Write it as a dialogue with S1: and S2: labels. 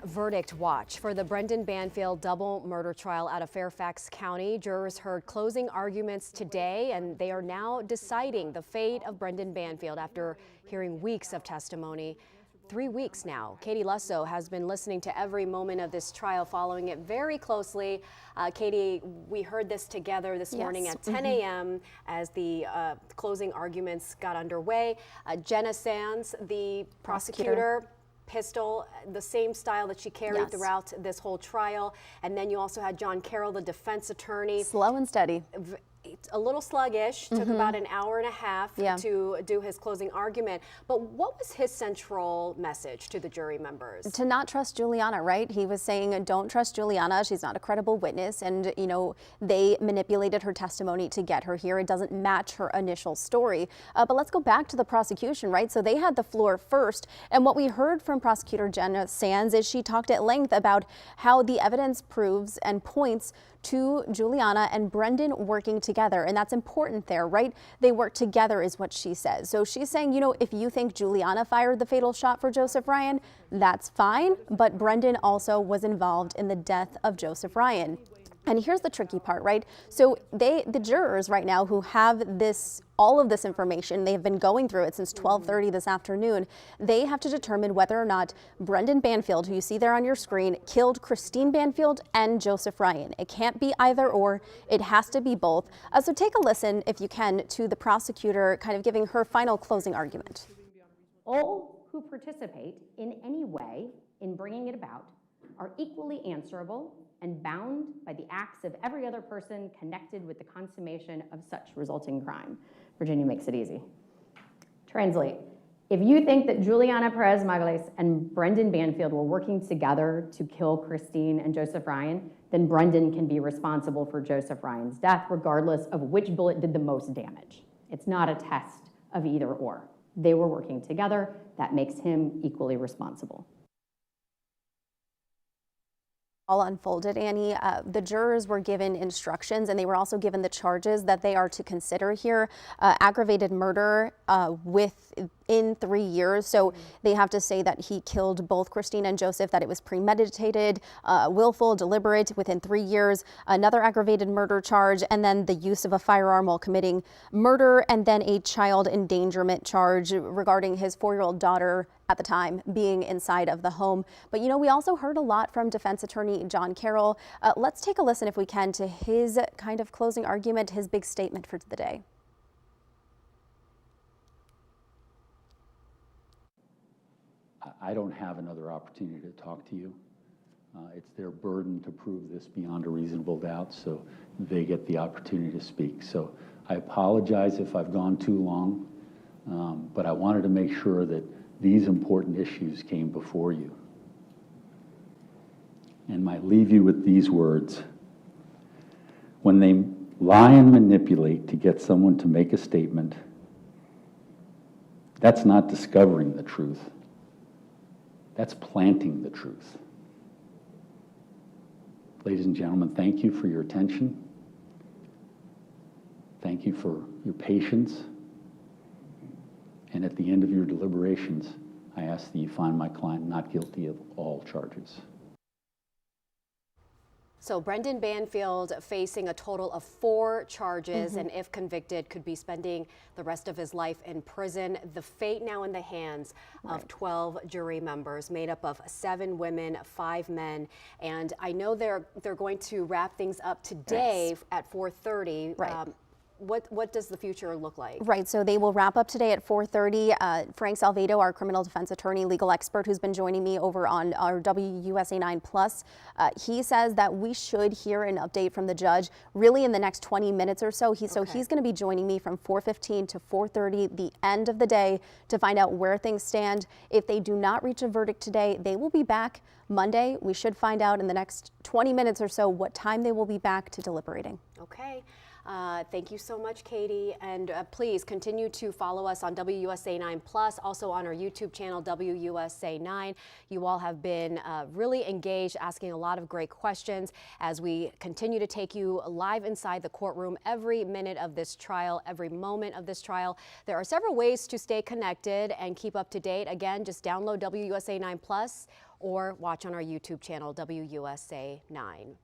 S1: Verdict watch for the Brendan Banfield double murder trial out of Fairfax County. Jurors heard closing arguments today, and they are now deciding the fate of Brendan Banfield after hearing weeks of testimony. 3 weeks now. Katie Lusso has been listening to every moment of this trial, following it very closely. Katie, we heard this together this morning at 10 a.m. as the closing arguments got underway. Jenna Sands, the prosecutor, pistol, the same style that she carried throughout this whole trial. And then you also had John Carroll, the defense attorney.
S2: Slow and steady.
S1: A little sluggish, took about an hour and a half to do his closing argument. But what was his central message to the jury members?
S2: To not trust Juliana, right? He was saying, don't trust Juliana. She's not a credible witness. And, you know, they manipulated her testimony to get her here. It doesn't match her initial story. But let's go back to the prosecution, right? So they had the floor first. And what we heard from prosecutor Jenna Sands is she talked at length about how the evidence proves and points to Juliana and Brendan working together. And that's important there, right? They work together is what she says. So she's saying, you know, if you think Juliana fired the fatal shot for Joseph Ryan, that's fine. But Brendan also was involved in the death of Joseph Ryan. And here's the tricky part, right? So the jurors right now who have all of this information, they've been going through it since 12:30 this afternoon. They have to determine whether or not Brendan Banfield, who you see there on your screen, killed Christine Banfield and Joseph Ryan. It can't be either or, it has to be both. So take a listen, if you can, to the prosecutor kind of giving her final closing argument.
S3: All who participate in any way in bringing it about are equally answerable and bound by the acts of every other person connected with the consummation of such resulting crime. Virginia makes it easy. Translate. If you think that Juliana Perez Magalhaes and Brendan Banfield were working together to kill Christine and Joseph Ryan, then Brendan can be responsible for Joseph Ryan's death, regardless of which bullet did the most damage. It's not a test of either or. They were working together. That makes him equally responsible.
S2: All unfolded, Annie. The jurors were given instructions, and they were also given the charges that they are to consider here. Aggravated murder within 3 years. So they have to say that he killed both Christine and Joseph, that it was premeditated, willful, deliberate within 3 years, another aggravated murder charge, and then the use of a firearm while committing murder, and then a child endangerment charge regarding his 4-year-old daughter at the time being inside of the home. But, you know, we also heard a lot from defense attorney John Carroll. Let's take a listen, if we can, to his kind of closing argument, his big statement for the day.
S4: I don't have another opportunity to talk to you. It's their burden to prove this beyond a reasonable doubt, so they get the opportunity to speak. So I apologize if I've gone too long, but I wanted to make sure that these important issues came before you. And might leave you with these words. When they lie and manipulate to get someone to make a statement, that's not discovering the truth. That's planting the truth. Ladies and gentlemen, thank you for your attention. Thank you for your patience. And at the end of your deliberations, I ask that you find my client not guilty of all charges.
S1: So Brendan Banfield facing a total of 4 charges, and if convicted, could be spending the rest of his life in prison. The fate now in the hands of 12 jury members made up of 7 women, 5 men. And I know they're going to wrap things up today at 4:30.
S2: Right.
S1: What does the future look like?
S2: Right, so they will wrap up today at 4:30. Frank Salvedo, our criminal defense attorney, legal expert, who's been joining me over on our WUSA 9 Plus, he says that we should hear an update from the judge really in the next 20 minutes or so. So he's going to be joining me from 4:15 to 4:30, the end of the day, to find out where things stand. If they do not reach a verdict today, they will be back Monday. We should find out in the next 20 minutes or so what time they will be back to deliberating.
S1: Okay. Thank you so much, Katie. And please continue to follow us on WUSA 9 Plus, also on our YouTube channel, WUSA 9. You all have been really engaged, asking a lot of great questions as we continue to take you live inside the courtroom every minute of this trial, every moment of this trial. There are several ways to stay connected and keep up to date. Again, just download WUSA 9 Plus or watch on our YouTube channel, WUSA 9.